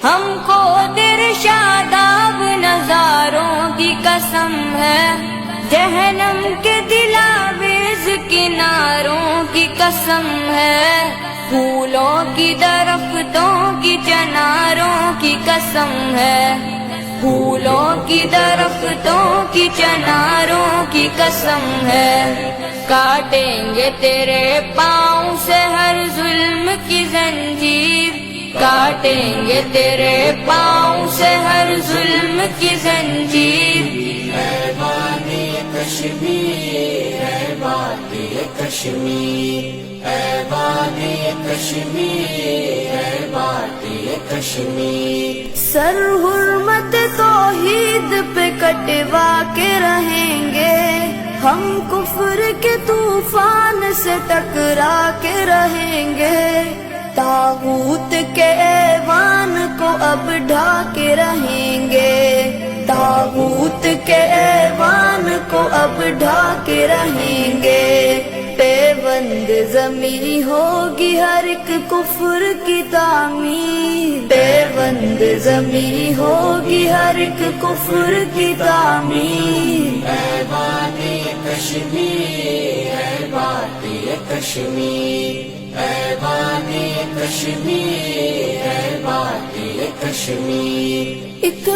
ہم کو تیرے شاداب نظاروں کی قسم ہے، جہنم کے دلاویز کناروں کی قسم ہے، پھولوں کی درختوں کی چناروں کی قسم ہے، پھولوں کی درختوں کی چناروں کی قسم ہے، کاٹیں گے تیرے پاؤں سے ہر ظلم کی زنجیر، کاٹیں گے تیرے پاؤں سے ہر ظلم کی زنجیر۔ اے وادی کشمیر، اے وادی کشمیر، اے وادی کشمیر، اے وادی کشمیر۔ سر حرمت توحید پہ کٹوا کے رہیں گے، ہم کفر کے طوفان سے ٹکرا کے رہیں گے، طاغوت کے ایوان کو اب ڈھا کے رہیں گے، طاغوت کے ایوان کو اب ڈھا کے رہیں گے، پیوند زمیں ہوگی ہر ایک کفر کی تعمیر، پیوند زمیں ہوگی ہر ایک کفر کی تعمیر۔ اے وادی کشمیر، اے وادی کشمیر، اے وادی کشمیر، اے وادی کشمیر۔ ایک